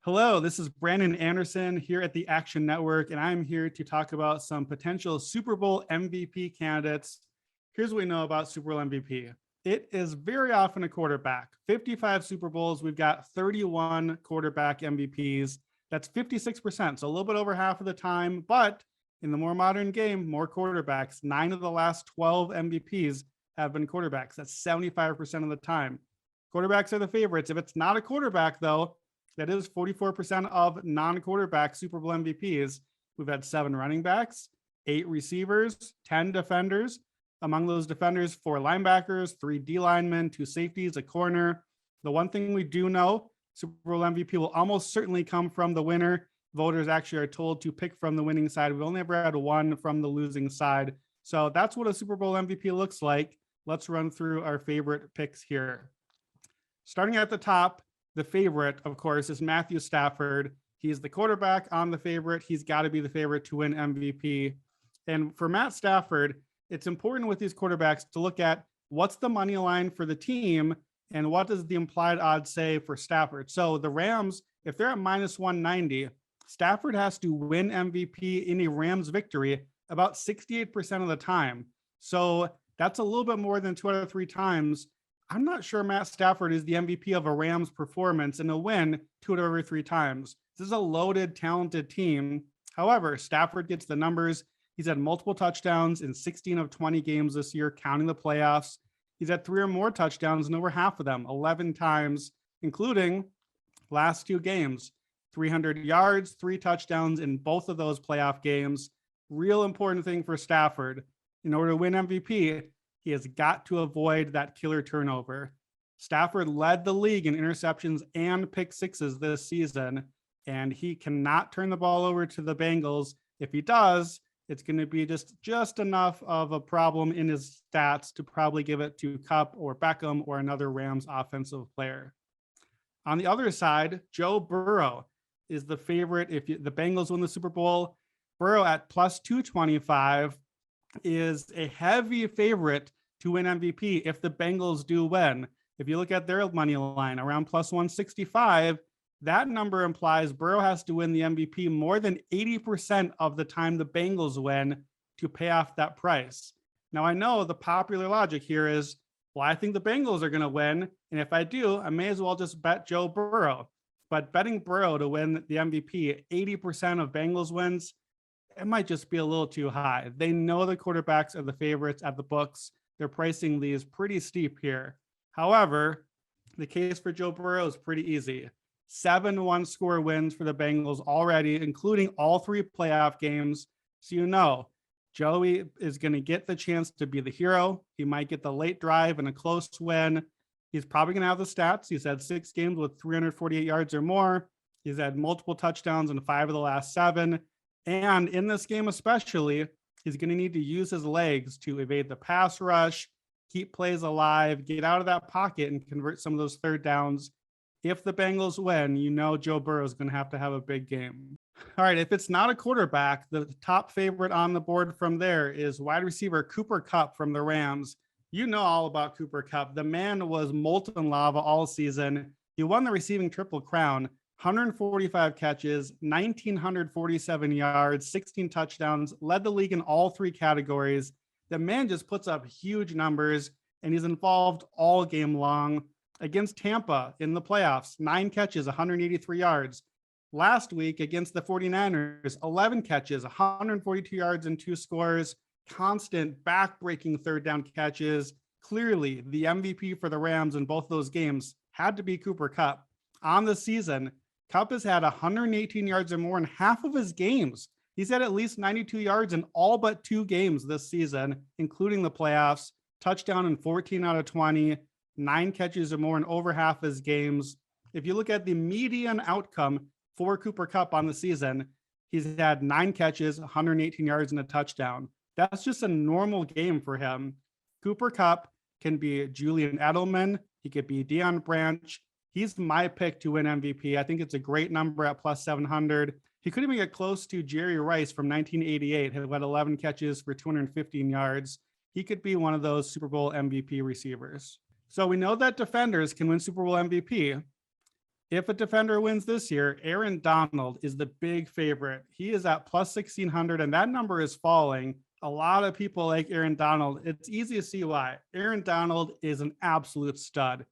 Hello, this is Brandon Anderson here at the Action Network, and I'm here to talk about some potential Super Bowl MVP candidates. Here's what we know about Super Bowl MVP. It is very often a quarterback. 55 Super Bowls, we've got 31 quarterback MVPs. That's 56%, so a little bit over half of the time, but in the more modern game, more quarterbacks. 9 of the last 12 MVPs have been quarterbacks. That's 75% of the time. Quarterbacks are the favorites. If it's not a quarterback, though, that is 44% of non-quarterback Super Bowl MVPs. We've had 7 running backs, 8 receivers, 10 defenders. Among those defenders, 4 linebackers, 3 D linemen, 2 safeties, a corner. The one thing we do know, Super Bowl MVP will almost certainly come from the winner. Voters actually are told to pick from the winning side. We've only ever had one from the losing side. So that's what a Super Bowl MVP looks like. Let's run through our favorite picks here. Starting at the top, the favorite, of course, is Matthew Stafford. He's the quarterback. I'm the favorite. He's got to be the favorite to win MVP. And for Matt Stafford, it's important with these quarterbacks to look at what's the money line for the team and what does the implied odds say for Stafford. So the Rams, if they're at minus 190, Stafford has to win MVP in a Rams victory about 68% of the time. So that's a little bit more than 2 out of 3 times. I'm not sure Matt Stafford is the MVP of a Rams performance in a win 2 out of every 3 times. This is a loaded, talented team. However, Stafford gets the numbers. He's had multiple touchdowns in 16 of 20 games this year, counting the playoffs. He's had 3 or more touchdowns in over half of them, 11 times, including last 2 games. 300 yards, 3 touchdowns in both of those playoff games. Real important thing for Stafford. In order to win MVP, he has got to avoid that killer turnover. Stafford led the league in interceptions and pick sixes this season, and he cannot turn the ball over to the Bengals. If he does, it's going to be just enough of a problem in his stats to probably give it to Kupp or Beckham or another Rams offensive player. On the other side, Joe Burrow is the favorite. If the Bengals win the Super Bowl, Burrow at plus 225 is a heavy favorite to win MVP if the Bengals do win. If you look at their money line around plus 165, that number implies Burrow has to win the MVP more than 80% of the time the Bengals win to pay off that price. Now, I know the popular logic here is, well, I think the Bengals are going to win. And if I do, I may as well just bet Joe Burrow. But betting Burrow to win the MVP, 80% of Bengals wins, it might just be a little too high. They know the quarterbacks are the favorites at the books. They're pricing these pretty steep here. However, the case for Joe Burrow is pretty easy. 7 one-score wins for the Bengals already, including all 3 playoff games. So you know, Joey is going to get the chance to be the hero. He might get the late drive and a close win. He's probably going to have the stats. He's had 6 games with 348 yards or more. He's had multiple touchdowns in 5 of the last 7. And in this game especially, he's going to need to use his legs to evade the pass rush, keep plays alive, get out of that pocket, and convert some of those third downs. If the Bengals win, you know Joe Burrow is going to have a big game. All right, if it's not a quarterback, the top favorite on the board from there is wide receiver Cooper Kupp from the Rams. You know all about Cooper Kupp. The man was molten lava all season. He won the receiving triple crown. 145 catches, 1,947 yards, 16 touchdowns, led the league in all 3 categories. The man just puts up huge numbers, and he's involved all game long. Against Tampa in the playoffs, 9 catches, 183 yards. Last week against the 49ers, 11 catches, 142 yards and 2 scores. Constant back-breaking third down catches. Clearly, the MVP for the Rams in both those games had to be Cooper Kupp. On the season, Kupp has had 118 yards or more in half of his games. He's had at least 92 yards in all but 2 games this season, including the playoffs. Touchdown in 14 out of 20, 9 catches or more in over half his games. If you look at the median outcome for Cooper Kupp on the season, he's had 9 catches, 118 yards, and a touchdown. That's just a normal game for him. Cooper Kupp can be Julian Edelman. He could be Deion Branch. He's my pick to win MVP. I think it's a great number at plus 700. He could even get close to Jerry Rice from 1988, who had 11 catches for 215 yards. He could be one of those Super Bowl MVP receivers. So we know that defenders can win Super Bowl MVP. If a defender wins this year, Aaron Donald is the big favorite. He is at plus 1,600, and that number is falling. A lot of people like Aaron Donald. It's easy to see why. Aaron Donald is an absolute stud.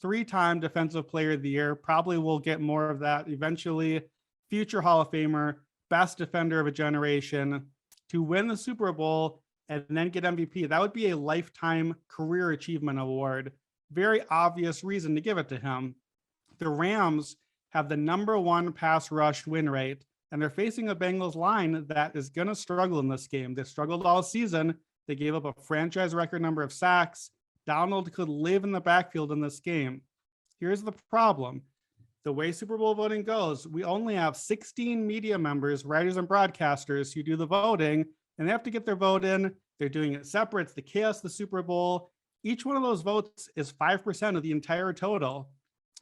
3-time Defensive Player of the Year. Probably will get more of that eventually. Future Hall of Famer, best defender of a generation. To win the Super Bowl and then get MVP, that would be a lifetime career achievement award. Very obvious reason to give it to him. The Rams have the #1 pass rush win rate, and they're facing a Bengals line that is going to struggle in this game. They struggled all season. They gave up a franchise record number of sacks. Donald could live in the backfield in this game. Here's the problem. The way Super Bowl voting goes, we only have 16 media members, writers, and broadcasters who do the voting, and they have to get their vote in. They're doing it separate. It's the chaos of the Super Bowl. Each one of those votes is 5% of the entire total,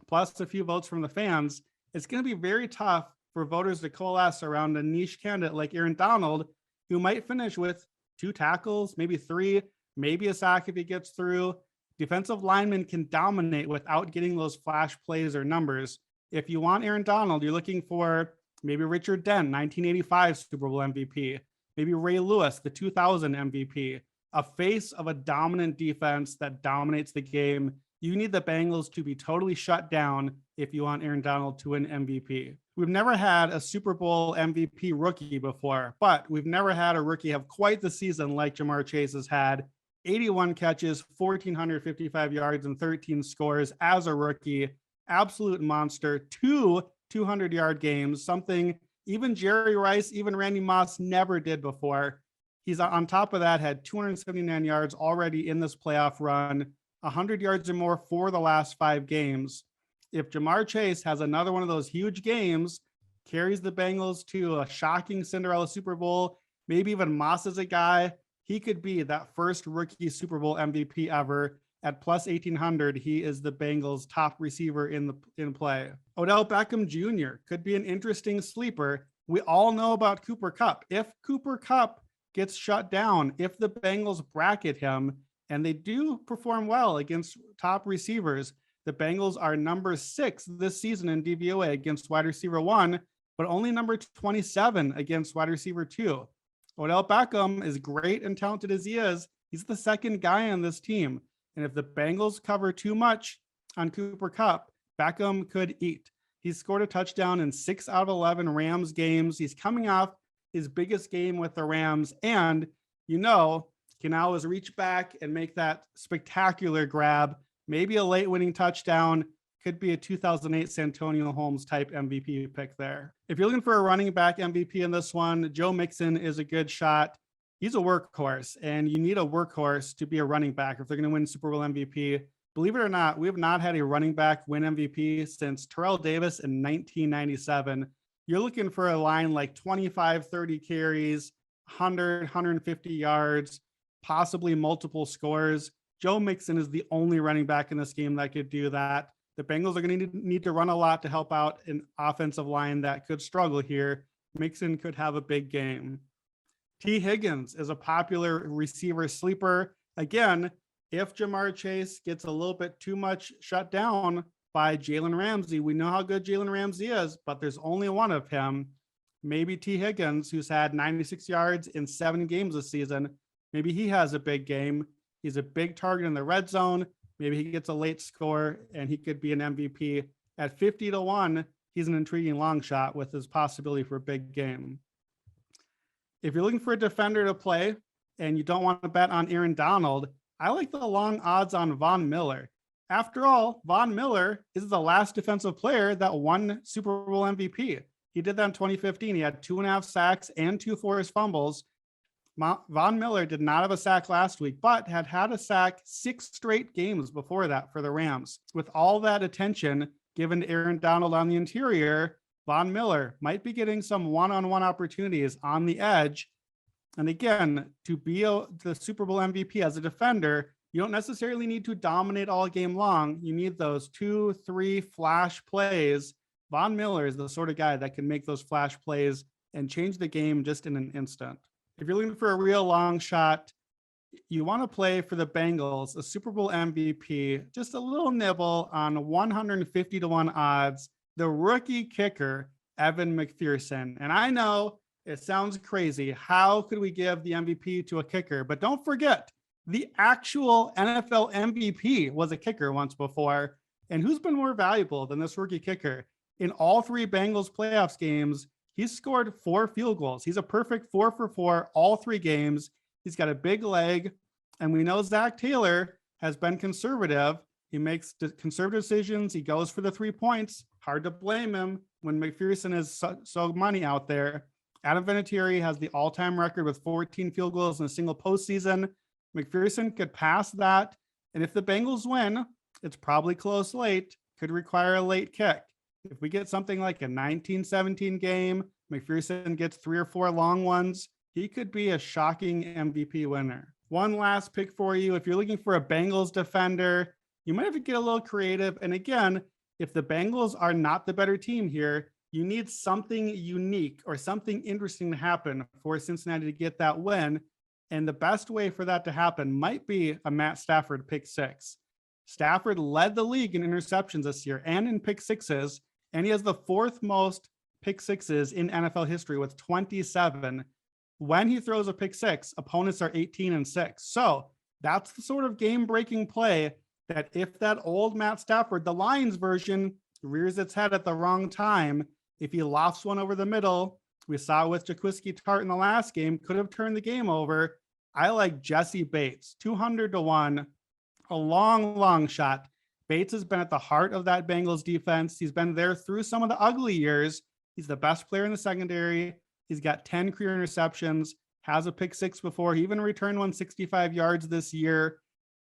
plus a few votes from the fans. It's going to be very tough for voters to coalesce around a niche candidate like Aaron Donald, who might finish with 2 tackles, maybe 3, maybe a sack if he gets through. Defensive linemen can dominate without getting those flash plays or numbers. If you want Aaron Donald, you're looking for maybe Richard Dent, 1985 Super Bowl MVP, maybe Ray Lewis, the 2000 MVP, a face of a dominant defense that dominates the game. You need the Bengals to be totally shut down if you want Aaron Donald to win MVP. We've never had a Super Bowl MVP rookie before, but we've never had a rookie have quite the season like Ja'Marr Chase has had. 81 catches, 1,455 yards, and 13 scores as a rookie. Absolute monster. 2 200-yard games, something even Jerry Rice, even Randy Moss never did before. He's on top of that, had 279 yards already in this playoff run, 100 yards or more for the last 5 games. If Ja'Marr Chase has another one of those huge games, carries the Bengals to a shocking Cinderella Super Bowl, maybe even Moss is a guy, he could be that first rookie Super Bowl MVP ever. At plus 1,800, he is the Bengals' top receiver in play. Odell Beckham Jr. could be an interesting sleeper. We all know about Cooper Kupp. If Cooper Kupp gets shut down, if the Bengals bracket him, and they do perform well against top receivers, the Bengals are number 6 this season in DVOA against wide receiver 1, but only number 27 against wide receiver 2. Odell Beckham, as great and talented as he is, he's the second guy on this team. And if the Bengals cover too much on Cooper Kupp, Beckham could eat. He's scored a touchdown in 6 out of 11 Rams games. He's coming off his biggest game with the Rams. And, can always reach back and make that spectacular grab. Maybe a late winning touchdown. Could be a 2008 Santonio Holmes type MVP pick there. If you're looking for a running back MVP in this one, Joe Mixon is a good shot. He's a workhorse, and you need a workhorse to be a running back if they're going to win Super Bowl MVP. Believe it or not, we have not had a running back win MVP since Terrell Davis in 1997. You're looking for a line like 25, 30 carries, 100, 150 yards, possibly multiple scores. Joe Mixon is the only running back in this game that could do that. The Bengals are going to need to run a lot to help out an offensive line that could struggle here. Mixon could have a big game. T. Higgins is a popular receiver sleeper. Again, if Ja'Marr Chase gets a little bit too much shut down by Jalen Ramsey, we know how good Jalen Ramsey is, but there's only one of him. Maybe T. Higgins, who's had 96 yards in 7 games this season, maybe he has a big game. He's a big target in the red zone. Maybe he gets a late score and he could be an MVP. At 50-1, he's an intriguing long shot with his possibility for a big game. If you're looking for a defender to play and you don't want to bet on Aaron Donald, I like the long odds on Von Miller. After all, Von Miller is the last defensive player that won Super Bowl MVP. He did that in 2015. He had 2.5 sacks and 2 forced fumbles. Von Miller did not have a sack last week, but had a sack 6 straight games before that for the Rams. With all that attention given to Aaron Donald on the interior, Von Miller might be getting some one-on-one opportunities on the edge. And again, to be the Super Bowl MVP as a defender, you don't necessarily need to dominate all game long. You need those 2-3 flash plays. Von Miller is the sort of guy that can make those flash plays and change the game just in an instant. If you're looking for a real long shot, you want to play for the Bengals, a Super Bowl MVP, just a little nibble on 150-1 odds. the rookie kicker, Evan McPherson. And I know it sounds crazy. How could we give the MVP to a kicker? But don't forget, the actual NFL MVP was a kicker once before. And who's been more valuable than this rookie kicker? In all three Bengals playoffs games, he's scored 4 field goals. He's a perfect 4 for 4 all 3 games. He's got a big leg. And we know Zach Taylor has been conservative. He makes conservative decisions. He goes for the 3 points. Hard to blame him when McPherson is so money out there. Adam Vinatieri has the all-time record with 14 field goals in a single postseason. McPherson could pass that. And if the Bengals win, it's probably close late, could require a late kick. If we get something like a 19-17 game, McPherson gets 3 or 4 long ones, he could be a shocking MVP winner. One last pick for you. If you're looking for a Bengals defender, you might have to get a little creative. And again, if the Bengals are not the better team here, you need something unique or something interesting to happen for Cincinnati to get that win. And the best way for that to happen might be a Matt Stafford pick 6. Stafford led the league in interceptions this year and in pick 6s, and he has the 4th most pick 6s in NFL history with 27. When he throws a pick 6, opponents are 18-6. So that's the sort of game-breaking play that if that old Matt Stafford, the Lions version, rears its head at the wrong time, if he lofts one over the middle, we saw with Jaquiski Tart in the last game, could have turned the game over. I like Jessie Bates, 200-1, a long shot. Bates has been at the heart of that Bengals defense. He's been there through some of the ugly years. He's the best player in the secondary. He's got 10 career interceptions, has a pick 6 before. He even returned 165 yards this year.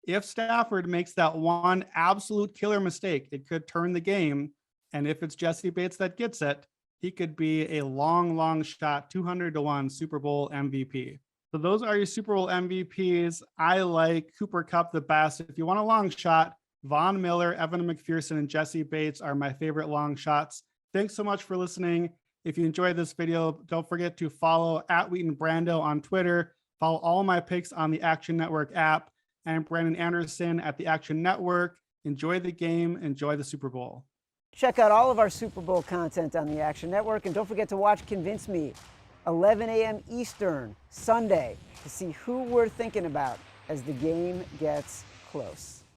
If Stafford makes that one absolute killer mistake, it could turn the game. And if it's Jessie Bates that gets it, he could be a long shot, 200-1 Super Bowl MVP. So those are your Super Bowl MVPs. I like Cooper Kupp the best. If you want a long shot, Von Miller, Evan McPherson, and Jessie Bates are my favorite long shots. Thanks so much for listening. If you enjoyed this video, don't forget to follow @WheatonBrando on Twitter. Follow all my picks on the Action Network app. I'm Brandon Anderson at the Action Network. Enjoy the game. Enjoy the Super Bowl. Check out all of our Super Bowl content on the Action Network. And don't forget to watch Convince Me, 11 a.m. Eastern, Sunday, to see who we're thinking about as the game gets close.